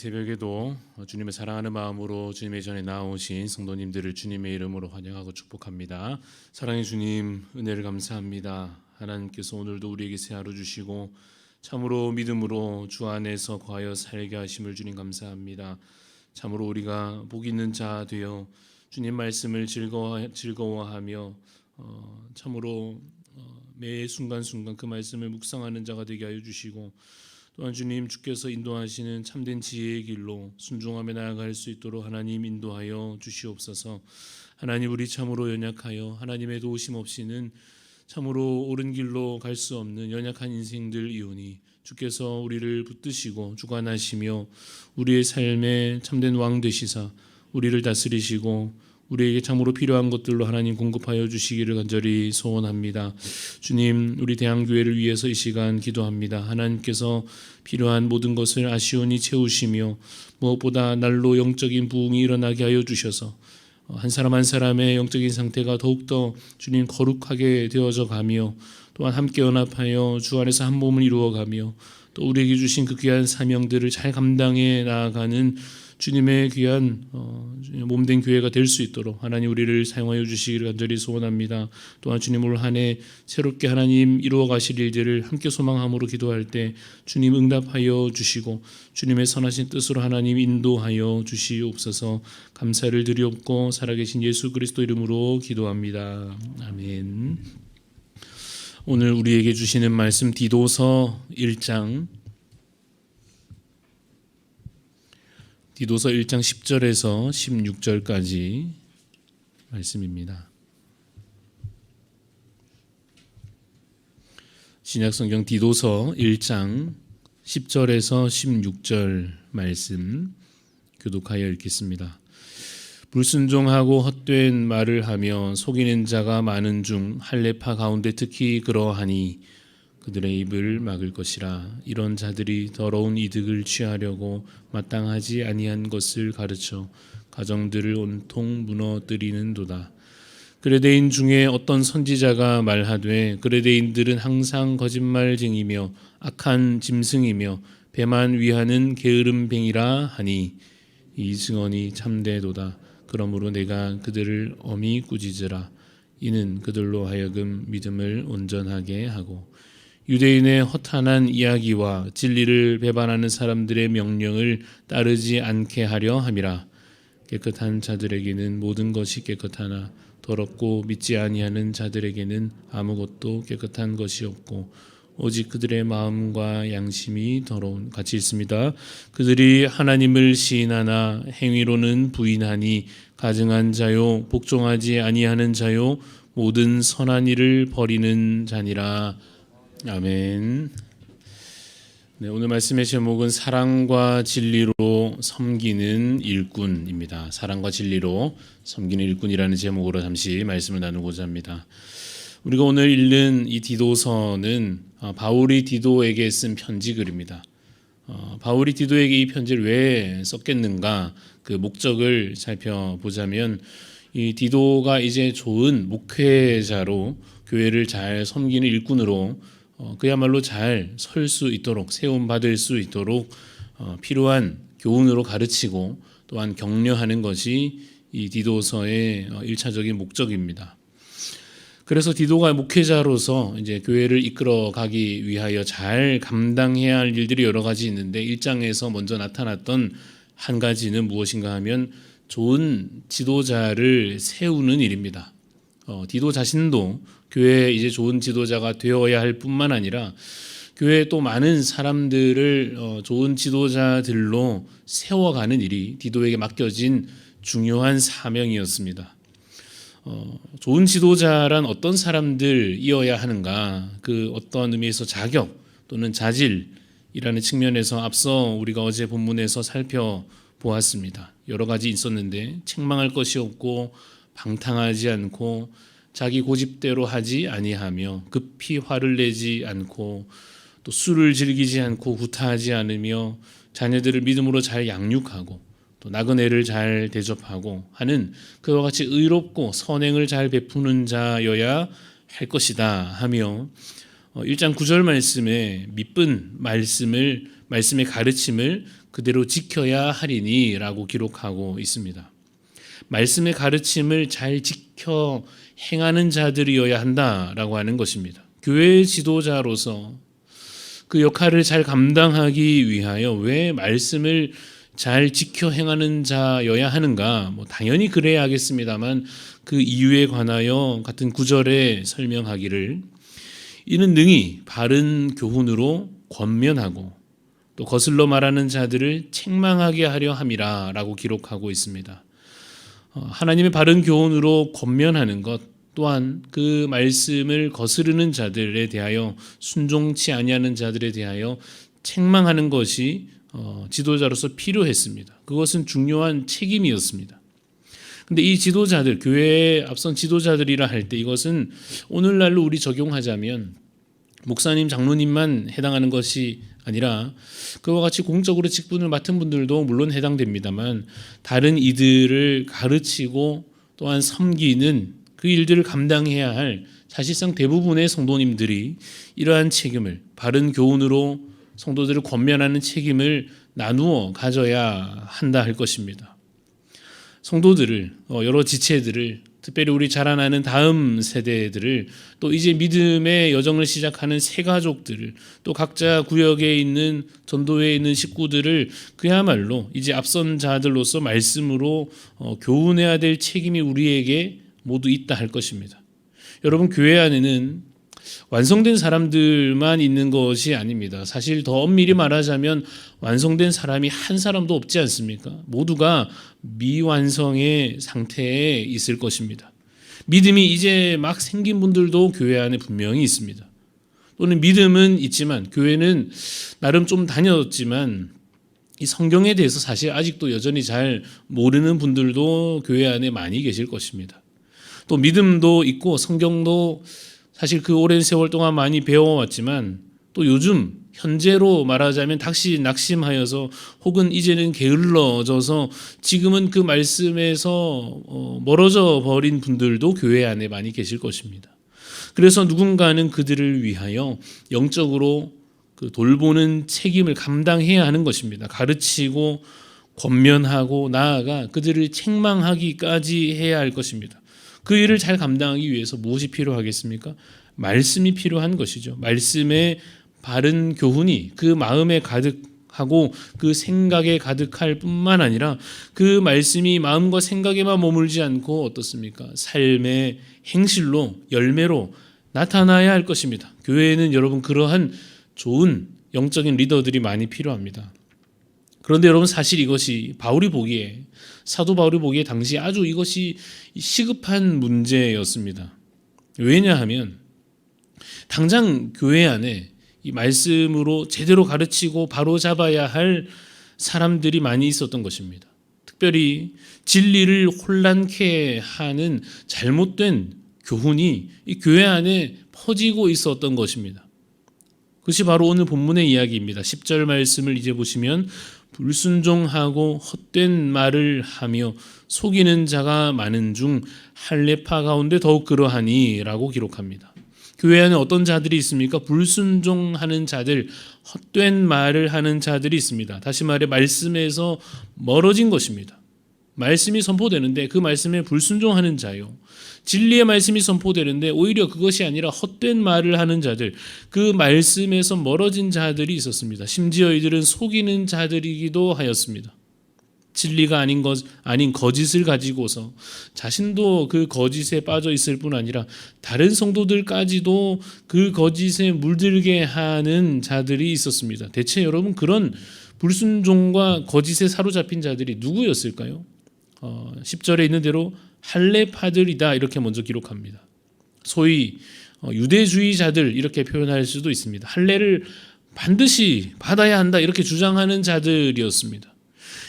새벽에도 주님을 사랑하는 마음으로 주님의 전에 나오신 성도님들을 주님의 이름으로 환영하고 축복합니다. 사랑의 주님, 은혜를 감사합니다. 하나님께서 오늘도 우리에게 새 하루 주시고 참으로 믿음으로 주 안에서 거하여 살게 하심을 주님 감사합니다. 참으로 우리가 복 있는 자 되어 주님 말씀을 즐거워하며 참으로 매 순간순간 그 말씀을 묵상하는 자가 되게 하여 주시고, 또한 주님 주께서 인도하시는 참된 지혜의 길로 순종하며 나아갈 수 있도록 하나님 인도하여 주시옵소서. 하나님, 우리 참으로 연약하여 하나님의 도우심 없이는 참으로 옳은 길로 갈 수 없는 연약한 인생들이오니 주께서 우리를 붙드시고 주관하시며 우리의 삶에 참된 왕 되시사 우리를 다스리시고 우리에게 참으로 필요한 것들로 하나님 공급하여 주시기를 간절히 소원합니다. 주님, 우리 대한교회를 위해서 이 시간 기도합니다. 하나님께서 필요한 모든 것을 아시온이 채우시며 무엇보다 날로 영적인 부흥이 일어나게 하여 주셔서 한 사람 한 사람의 영적인 상태가 더욱더 주님 거룩하게 되어져 가며, 또한 함께 연합하여 주 안에서 한 몸을 이루어가며 또 우리에게 주신 그 귀한 사명들을 잘 감당해 나아가는 주님의 귀한 몸된 교회가 될 수 있도록 하나님 우리를 사용하여 주시기를 간절히 소원합니다. 또한 주님 올 한 해 새롭게 하나님 이루어 가실 일들을 함께 소망함으로 기도할 때 주님 응답하여 주시고 주님의 선하신 뜻으로 하나님 인도하여 주시옵소서. 감사를 드리옵고 살아계신 예수 그리스도 이름으로 기도합니다. 아멘. 오늘 우리에게 주시는 말씀 디도서 1장 10절에서 16절까지 말씀입니다. 신약성경 디도서 1장 10절에서 16절 말씀 교독하여 읽겠습니다. 불순종하고 헛된 말을 하며 속이는 자가 많은 중 할례파 가운데 특히 그러하니 그들의 입을 막을 것이라. 이런 자들이 더러운 이득을 취하려고 마땅하지 아니한 것을 가르쳐 가정들을 온통 무너뜨리는도다. 그레데인 중에 어떤 선지자가 말하되 그레데인들은 항상 거짓말쟁이며 악한 짐승이며 배만 위하는 게으름뱅이라 하니 이 증언이 참되도다. 그러므로 내가 그들을 엄히 꾸짖으라. 이는 그들로 하여금 믿음을 온전하게 하고 유대인의 허탄한 이야기와 진리를 배반하는 사람들의 명령을 따르지 않게 하려 함이라. 깨끗한 자들에게는 모든 것이 깨끗하나 더럽고 믿지 아니하는 자들에게는 아무것도 깨끗한 것이 없고 오직 그들의 마음과 양심이 더러운. 같이 있습니다. 그들이 하나님을 시인하나 행위로는 부인하니 가증한 자요 복종하지 아니하는 자요 모든 선한 일을 버리는 자니라. 아멘. 네, 오늘 말씀의 제목은 사랑과 진리로 섬기는 일꾼입니다. 사랑과 진리로 섬기는 일꾼이라는 제목으로 잠시 말씀을 나누고자 합니다. 우리가 오늘 읽는 이 디도서는 바울이 디도에게 쓴 편지 글입니다. 바울이 디도에게 이 편지를 왜 썼겠는가, 그 목적을 살펴보자면 이 디도가 이제 좋은 목회자로 교회를 잘 섬기는 일꾼으로 그야말로 잘 설 수 있도록, 세움받을 수 있도록 필요한 교훈으로 가르치고 또한 격려하는 것이 이 디도서의 1차적인 목적입니다. 그래서 디도가 목회자로서 이제 교회를 이끌어 가기 위하여 잘 감당해야 할 일들이 여러 가지 있는데 1장에서 먼저 나타났던 한 가지는 무엇인가 하면 좋은 지도자를 세우는 일입니다. 디도 자신도 교회에 이제 좋은 지도자가 되어야 할 뿐만 아니라 교회에 또 많은 사람들을 좋은 지도자들로 세워가는 일이 디도에게 맡겨진 중요한 사명이었습니다. 좋은 지도자란 어떤 사람들이어야 하는가, 그 어떤 의미에서 자격 또는 자질이라는 측면에서 앞서 우리가 어제 본문에서 살펴보았습니다. 여러 가지 있었는데 책망할 것이 없고 방탕하지 않고 자기 고집대로 하지 아니하며 급히 화를 내지 않고 또 술을 즐기지 않고 구타하지 않으며 자녀들을 믿음으로 잘 양육하고 또 나그네를 잘 대접하고 하는 그와 같이 의롭고 선행을 잘 베푸는 자여야 할 것이다 하며 1장 9절 말씀에 밑분 말씀의 가르침을 그대로 지켜야 하리니라고 기록하고 있습니다. 말씀의 가르침을 잘 지켜 행하는 자들이어야 한다라고 하는 것입니다. 교회의 지도자로서 그 역할을 잘 감당하기 위하여 왜 말씀을 잘 지켜 행하는 자여야 하는가? 당연히 그래야 하겠습니다만 그 이유에 관하여 같은 구절에 설명하기를 이는 능히 바른 교훈으로 권면하고 또 거슬러 말하는 자들을 책망하게 하려 함이라라고 기록하고 있습니다. 하나님의 바른 교훈으로 권면하는 것 또한 그 말씀을 거스르는 자들에 대하여 순종치 아니하는 자들에 대하여 책망하는 것이 지도자로서 필요했습니다. 그것은 중요한 책임이었습니다. 근데 이 지도자들, 교회의 앞선 지도자들이라 할 때 이것은 오늘날로 우리 적용하자면 목사님, 장로님만 해당하는 것이 아니라 그와 같이 공적으로 직분을 맡은 분들도 물론 해당됩니다만 다른 이들을 가르치고 또한 섬기는 그 일들을 감당해야 할 사실상 대부분의 성도님들이 이러한 책임을 바른 교훈으로 성도들을 권면하는 책임을 나누어 가져야 한다 할 것입니다. 성도들을 여러 지체들을 특별히 우리 자라나는 다음 세대들을 또 이제 믿음의 여정을 시작하는 새 가족들을 또 각자 구역에 있는 전도회에 있는 식구들을 그야말로 이제 앞선 자들로서 말씀으로 교훈해야 될 책임이 우리에게 모두 있다 할 것입니다. 여러분, 교회 안에는 완성된 사람들만 있는 것이 아닙니다. 사실 더 엄밀히 말하자면 완성된 사람이 한 사람도 없지 않습니까? 모두가 미완성의 상태에 있을 것입니다. 믿음이 이제 막 생긴 분들도 교회 안에 분명히 있습니다. 또는 믿음은 있지만 교회는 나름 좀 다녔지만 이 성경에 대해서 사실 아직도 여전히 잘 모르는 분들도 교회 안에 많이 계실 것입니다. 또 믿음도 있고 성경도 사실 그 오랜 세월 동안 많이 배워왔지만 또 요즘 현재로 말하자면 다시 낙심하여서 혹은 이제는 게을러져서 지금은 그 말씀에서 멀어져 버린 분들도 교회 안에 많이 계실 것입니다. 그래서 누군가는 그들을 위하여 영적으로 그 돌보는 책임을 감당해야 하는 것입니다. 가르치고 권면하고 나아가 그들을 책망하기까지 해야 할 것입니다. 그 일을 잘 감당하기 위해서 무엇이 필요하겠습니까? 말씀이 필요한 것이죠. 말씀의 바른 교훈이 그 마음에 가득하고 그 생각에 가득할 뿐만 아니라 그 말씀이 마음과 생각에만 머물지 않고 어떻습니까? 삶의 행실로 열매로 나타나야 할 것입니다. 교회에는 여러분 그러한 좋은 영적인 리더들이 많이 필요합니다. 그런데 여러분 사실 이것이 사도 바울이 보기에 당시 아주 이것이 시급한 문제였습니다. 왜냐하면 당장 교회 안에 이 말씀으로 제대로 가르치고 바로 잡아야 할 사람들이 많이 있었던 것입니다. 특별히 진리를 혼란케 하는 잘못된 교훈이 이 교회 안에 퍼지고 있었던 것입니다. 그것이 바로 오늘 본문의 이야기입니다. 10절 말씀을 이제 보시면 불순종하고 헛된 말을 하며 속이는 자가 많은 중 할례파 가운데 더욱 그러하니 라고 기록합니다. 교회 안에 어떤 자들이 있습니까? 불순종하는 자들, 헛된 말을 하는 자들이 있습니다. 다시 말해 말씀에서 멀어진 것입니다. 말씀이 선포되는데 그 말씀에 불순종하는 자요. 진리의 말씀이 선포되는데 오히려 그것이 아니라 헛된 말을 하는 자들, 그 말씀에서 멀어진 자들이 있었습니다. 심지어 이들은 속이는 자들이기도 하였습니다. 진리가 아닌 거짓을 가지고서 자신도 그 거짓에 빠져 있을 뿐 아니라 다른 성도들까지도 그 거짓에 물들게 하는 자들이 있었습니다. 대체 여러분 그런 불순종과 거짓에 사로잡힌 자들이 누구였을까요? 10절에 있는 대로 할례파들이다 이렇게 먼저 기록합니다. 소위 유대주의자들 이렇게 표현할 수도 있습니다. 할례를 반드시 받아야 한다 이렇게 주장하는 자들이었습니다.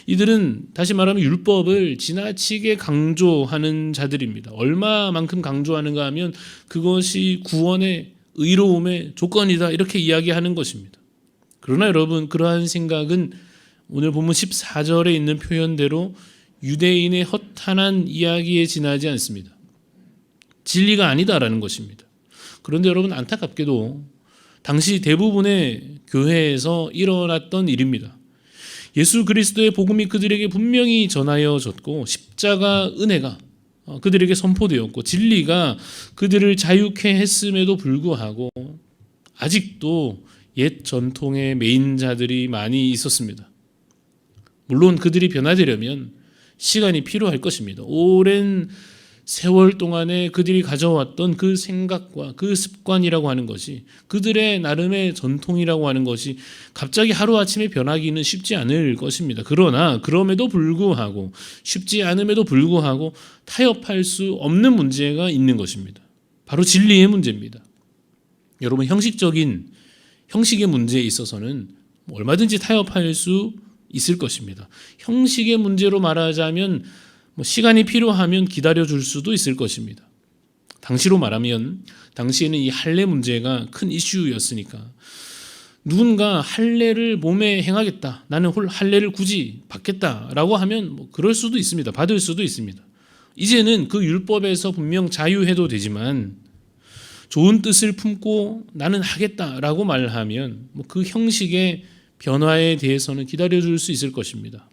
이들은 다시 말하면 율법을 지나치게 강조하는 자들입니다. 얼마만큼 강조하는가 하면 그것이 구원의 의로움의 조건이다 이렇게 이야기하는 것입니다. 그러나 여러분 그러한 생각은 오늘 본문 14절에 있는 표현대로 유대인의 허탄한 이야기에 지나지 않습니다. 진리가 아니다라는 것입니다. 그런데 여러분 안타깝게도 당시 대부분의 교회에서 일어났던 일입니다. 예수 그리스도의 복음이 그들에게 분명히 전하여졌고 십자가 은혜가 그들에게 선포되었고 진리가 그들을 자유케 했음에도 불구하고 아직도 옛 전통의 매인자들이 많이 있었습니다. 물론 그들이 변화되려면 시간이 필요할 것입니다. 오랜 세월 동안에 그들이 가져왔던 그 생각과 그 습관이라고 하는 것이, 그들의 나름의 전통이라고 하는 것이 갑자기 하루아침에 변하기는 쉽지 않을 것입니다. 그러나 그럼에도 불구하고, 쉽지 않음에도 불구하고 타협할 수 없는 문제가 있는 것입니다. 바로 진리의 문제입니다. 여러분, 형식의 문제에 있어서는 얼마든지 타협할 수 있을 것입니다. 형식의 문제로 말하자면 시간이 필요하면 기다려줄 수도 있을 것입니다. 당시로 말하면 당시에는 이 할례 문제가 큰 이슈였으니까 누군가 할례를 몸에 행하겠다, 나는 할례를 굳이 받겠다라고 하면 그럴 수도 있습니다. 받을 수도 있습니다. 이제는 그 율법에서 분명 자유해도 되지만 좋은 뜻을 품고 나는 하겠다라고 말하면 그 형식의 변화에 대해서는 기다려줄 수 있을 것입니다.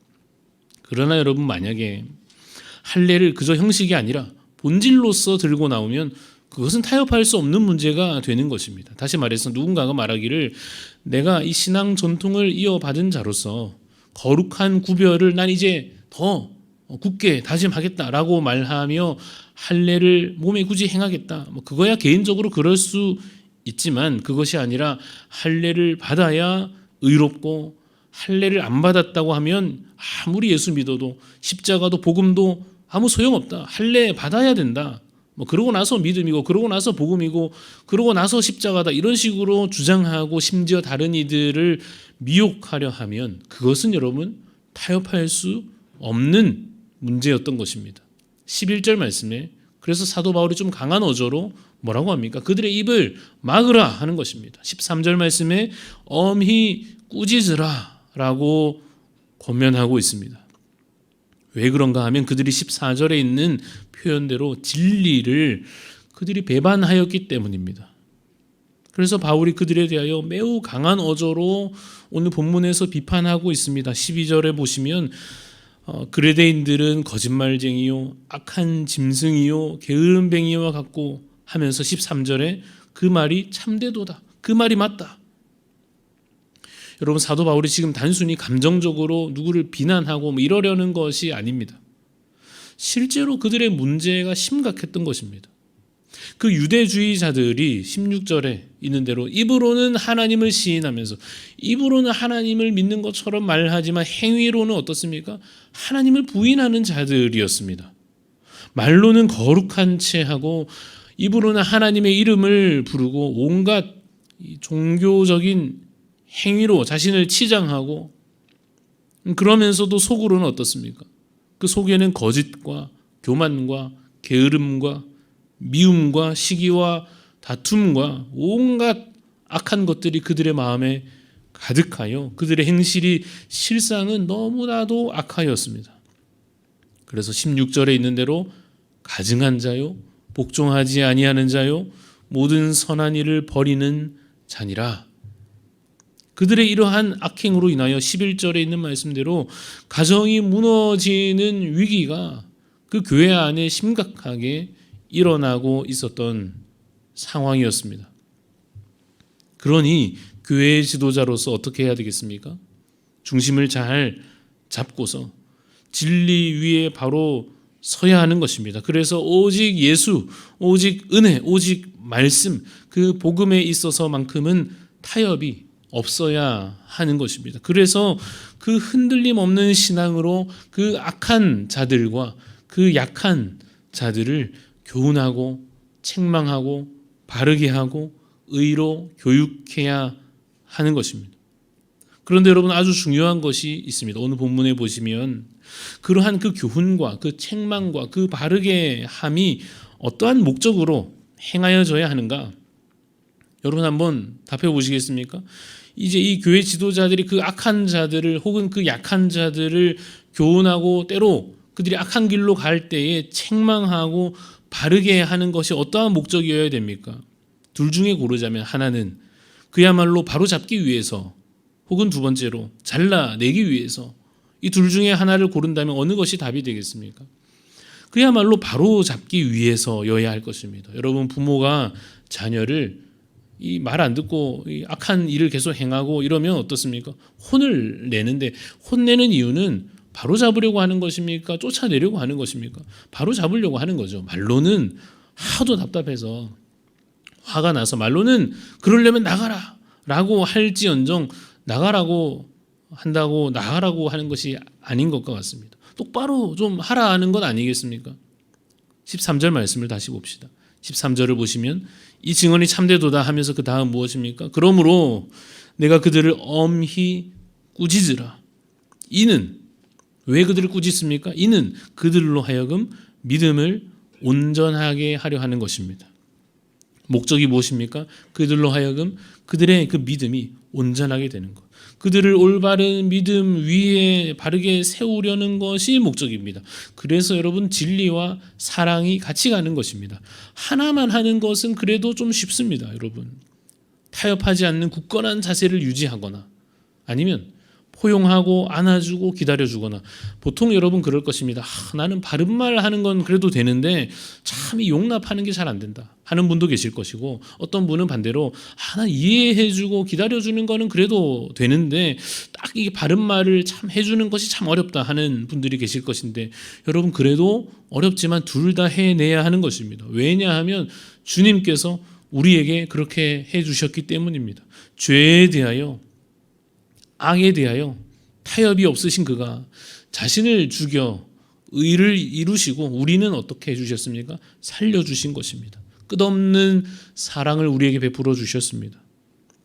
그러나 여러분, 만약에 할례를 그저 형식이 아니라 본질로서 들고 나오면 그것은 타협할 수 없는 문제가 되는 것입니다. 다시 말해서 누군가가 말하기를 내가 이 신앙 전통을 이어받은 자로서 거룩한 구별을 난 이제 더 굳게 다짐하겠다라고 말하며 할례를 몸에 굳이 행하겠다, 그거야 개인적으로 그럴 수 있지만 그것이 아니라 할례를 받아야 의롭고 할례를 안 받았다고 하면 아무리 예수 믿어도 십자가도 복음도 아무 소용없다. 할례 받아야 된다. 그러고 나서 믿음이고 그러고 나서 복음이고 그러고 나서 십자가다, 이런 식으로 주장하고 심지어 다른 이들을 미혹하려 하면 그것은 여러분 타협할 수 없는 문제였던 것입니다. 11절 말씀에 그래서 사도 바울이 좀 강한 어조로 뭐라고 합니까? 그들의 입을 막으라 하는 것입니다. 13절 말씀에 엄히 꾸짖으라 라고 권면하고 있습니다. 왜 그런가 하면 그들이 14절에 있는 표현대로 진리를 그들이 배반하였기 때문입니다. 그래서 바울이 그들에 대하여 매우 강한 어조로 오늘 본문에서 비판하고 있습니다. 12절에 보시면 그레데인들은 거짓말쟁이요 악한 짐승이요 게으름뱅이와 같고 하면서 13절에 그 말이 참되도다, 그 말이 맞다. 여러분, 사도 바울이 지금 단순히 감정적으로 누구를 비난하고 이러려는 것이 아닙니다. 실제로 그들의 문제가 심각했던 것입니다. 그 유대주의자들이 16절에 있는 대로 입으로는 하나님을 시인하면서 입으로는 하나님을 믿는 것처럼 말하지만 행위로는 어떻습니까? 하나님을 부인하는 자들이었습니다. 말로는 거룩한 채 하고 입으로는 하나님의 이름을 부르고 온갖 종교적인 행위로 자신을 치장하고, 그러면서도 속으로는 어떻습니까? 그 속에는 거짓과 교만과 게으름과 미움과 시기와 다툼과 온갖 악한 것들이 그들의 마음에 가득하여 그들의 행실이 실상은 너무나도 악하였습니다. 그래서 16절에 있는 대로 가증한 자요 복종하지 아니하는 자요 모든 선한 일을 버리는 자니라. 그들의 이러한 악행으로 인하여 11절에 있는 말씀대로 가정이 무너지는 위기가 그 교회 안에 심각하게 일어나고 있었던 상황이었습니다. 그러니 교회의 지도자로서 어떻게 해야 되겠습니까? 중심을 잘 잡고서 진리 위에 바로 서야 하는 것입니다. 그래서 오직 예수, 오직 은혜, 오직 말씀, 그 복음에 있어서만큼은 타협이 없어야 하는 것입니다. 그래서 그 흔들림 없는 신앙으로 그 악한 자들과 그 약한 자들을 교훈하고 책망하고 바르게 하고 의로 교육해야 하는 것입니다. 그런데 여러분, 아주 중요한 것이 있습니다. 오늘 본문에 보시면 그러한 그 교훈과 그 책망과 그 바르게 함이 어떠한 목적으로 행하여져야 하는가? 여러분 한번 답해 보시겠습니까? 이제 이 교회 지도자들이 그 악한 자들을 혹은 그 약한 자들을 교훈하고 때로 그들이 악한 길로 갈 때에 책망하고 바르게 하는 것이 어떠한 목적이어야 됩니까? 둘 중에 고르자면 하나는 그야말로 바로잡기 위해서 혹은 두 번째로 잘라내기 위해서 이 둘 중에 하나를 고른다면 어느 것이 답이 되겠습니까? 그야말로 바로 잡기 위해서여야 할 것입니다. 여러분, 부모가 자녀를 이 말 안 듣고 이 악한 일을 계속 행하고 이러면 어떻습니까? 혼을 내는데, 혼내는 이유는 바로 잡으려고 하는 것입니까? 쫓아내려고 하는 것입니까? 바로 잡으려고 하는 거죠. 말로는 하도 답답해서 화가 나서 말로는 그러려면 나가라 라고 할지언정 나가라고 한다고 나가라고 하는 것이 아닌 것과 같습니다. 똑바로 좀 하라 하는 것 아니겠습니까? 13절 말씀을 다시 봅시다. 13절을 보시면 이 증언이 참되도다 하면서 그 다음 무엇입니까? 그러므로 내가 그들을 엄히 꾸짖으라. 이는 왜 그들을 꾸짖습니까? 이는 그들로 하여금 믿음을 온전하게 하려 하는 것입니다. 목적이 무엇입니까? 그들로 하여금 그들의 그 믿음이 온전하게 되는 것. 그들을 올바른 믿음 위에 바르게 세우려는 것이 목적입니다. 그래서 여러분, 진리와 사랑이 같이 가는 것입니다. 하나만 하는 것은 그래도 좀 쉽습니다. 여러분, 타협하지 않는 굳건한 자세를 유지하거나 아니면 포용하고 안아주고 기다려주거나, 보통 여러분 그럴 것입니다. 나는 바른 말 하는 건 그래도 되는데 참 이 용납하는 게 잘 안 된다 하는 분도 계실 것이고, 어떤 분은 반대로 난 이해해주고 기다려주는 거는 그래도 되는데 딱 이게 바른 말을 참 해주는 것이 참 어렵다 하는 분들이 계실 것인데, 여러분 그래도 어렵지만 둘 다 해내야 하는 것입니다. 왜냐하면 주님께서 우리에게 그렇게 해주셨기 때문입니다. 죄에 대하여, 악에 대하여 타협이 없으신 그가 자신을 죽여 의를 이루시고 우리는 어떻게 해주셨습니까? 살려주신 것입니다. 끝없는 사랑을 우리에게 베풀어 주셨습니다.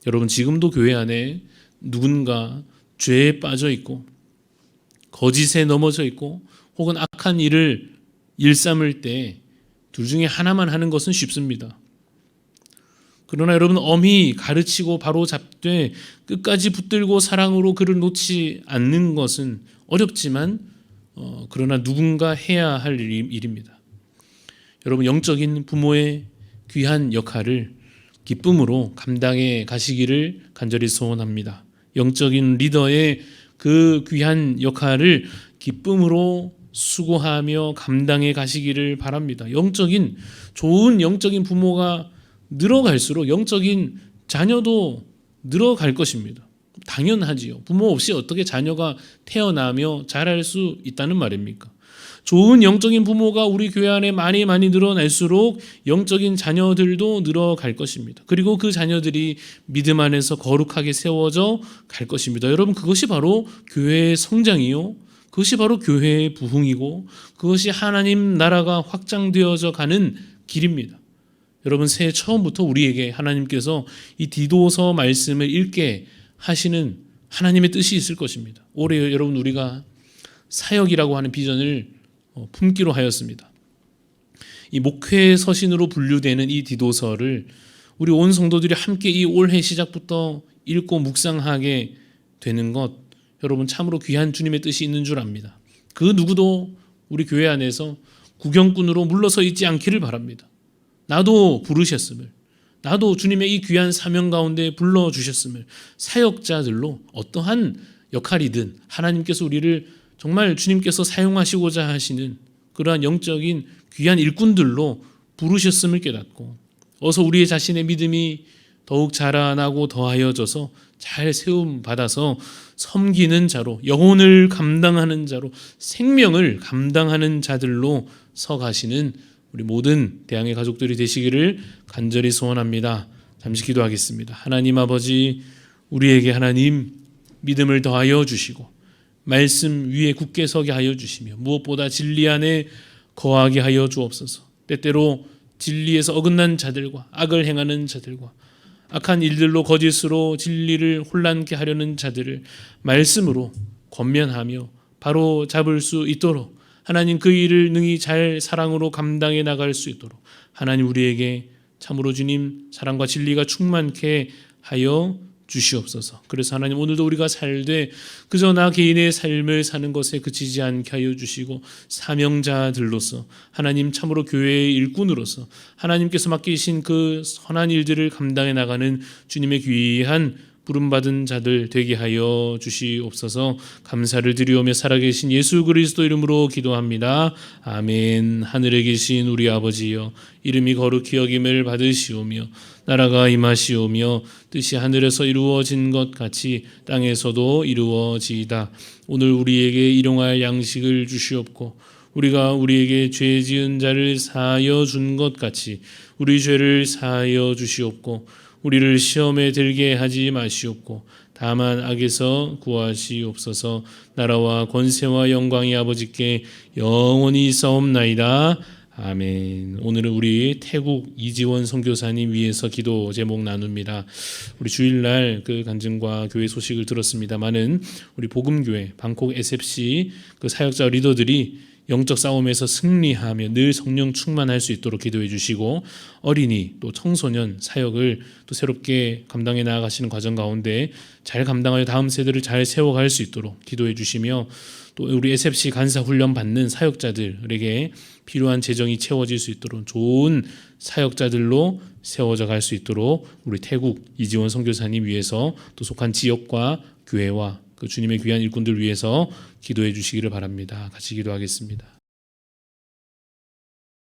여러분, 지금도 교회 안에 누군가 죄에 빠져 있고 거짓에 넘어져 있고 혹은 악한 일을 일삼을 때 둘 중에 하나만 하는 것은 쉽습니다. 그러나 여러분, 엄히 가르치고 바로 잡되 끝까지 붙들고 사랑으로 그를 놓지 않는 것은 어렵지만 그러나 누군가 해야 할 일입니다. 여러분, 영적인 부모의 귀한 역할을 기쁨으로 감당해 가시기를 간절히 소원합니다. 영적인 리더의 그 귀한 역할을 기쁨으로 수고하며 감당해 가시기를 바랍니다. 좋은 영적인 부모가 늘어갈수록 영적인 자녀도 늘어갈 것입니다. 당연하지요. 부모 없이 어떻게 자녀가 태어나며 자랄 수 있다는 말입니까? 좋은 영적인 부모가 우리 교회 안에 많이 늘어날수록 영적인 자녀들도 늘어갈 것입니다. 그리고 그 자녀들이 믿음 안에서 거룩하게 세워져 갈 것입니다. 여러분, 그것이 바로 교회의 성장이요, 그것이 바로 교회의 부흥이고 그것이 하나님 나라가 확장되어져 가는 길입니다. 여러분, 새해 처음부터 우리에게 하나님께서 이 디도서 말씀을 읽게 하시는 하나님의 뜻이 있을 것입니다. 올해 여러분, 우리가 사역이라고 하는 비전을 품기로 하였습니다. 이 목회 서신으로 분류되는 이 디도서를 우리 온 성도들이 함께 이 올해 시작부터 읽고 묵상하게 되는 것, 여러분 참으로 귀한 주님의 뜻이 있는 줄 압니다. 그 누구도 우리 교회 안에서 구경꾼으로 물러서 있지 않기를 바랍니다. 나도 부르셨음을, 나도 주님의 이 귀한 사명 가운데 불러주셨음을, 사역자들로 어떠한 역할이든 하나님께서 우리를 정말 주님께서 사용하시고자 하시는 그러한 영적인 귀한 일꾼들로 부르셨음을 깨닫고 어서 우리의 자신의 믿음이 더욱 자라나고 더하여져서 잘 세움 받아서 섬기는 자로, 영혼을 감당하는 자로, 생명을 감당하는 자들로 서가시는 우리 모든 대항의 가족들이 되시기를 간절히 소원합니다. 잠시 기도하겠습니다. 하나님 아버지, 우리에게 하나님 믿음을 더하여 주시고 말씀 위에 굳게 서게 하여 주시며 무엇보다 진리 안에 거하게 하여 주옵소서. 때때로 진리에서 어긋난 자들과 악을 행하는 자들과 악한 일들로 거짓으로 진리를 혼란케 하려는 자들을 말씀으로 권면하며 바로 잡을 수 있도록 하나님 그 일을 능히 잘 사랑으로 감당해 나갈 수 있도록 하나님 우리에게 참으로 주님 사랑과 진리가 충만케 하여 주시옵소서. 그래서 하나님 오늘도 우리가 살되 그저 나 개인의 삶을 사는 것에 그치지 않게 하여 주시고 사명자들로서 하나님 참으로 교회의 일꾼으로서 하나님께서 맡기신 그 선한 일들을 감당해 나가는 주님의 귀한 부름받은 자들 되게 하여 주시옵소서. 감사를 드리오며 살아계신 예수 그리스도 이름으로 기도합니다. 아멘. 하늘에 계신 우리 아버지여, 이름이 거룩히 여김을 받으시오며 나라가 임하시오며 뜻이 하늘에서 이루어진 것 같이 땅에서도 이루어지이다. 오늘 우리에게 일용할 양식을 주시옵고 우리가 우리에게 죄 지은 자를 사하여 준 것 같이 우리 죄를 사하여 주시옵고 우리를 시험에 들게 하지 마시옵고 다만 악에서 구하시옵소서. 나라와 권세와 영광이 아버지께 영원히 있사옵나이다. 아멘. 오늘은 우리 태국 이지원 선교사님 위해서 기도 제목 나눕니다. 우리 주일날 그 간증과 교회 소식을 들었습니다마는 우리 복음교회 방콕 SFC 그 사역자 리더들이 영적 싸움에서 승리하며 늘 성령 충만할 수 있도록 기도해 주시고 어린이 또 청소년 사역을 또 새롭게 감당해 나아가시는 과정 가운데 잘 감당하여 다음 세대를 잘 세워갈 수 있도록 기도해 주시며 또 우리 SFC 간사 훈련 받는 사역자들에게 필요한 재정이 채워질 수 있도록 좋은 사역자들로 세워져 갈 수 있도록 우리 태국 이지원 선교사님 위해서 또 속한 지역과 교회와 그 주님의 귀한 일꾼들 위해서 기도해 주시기를 바랍니다. 같이 기도하겠습니다.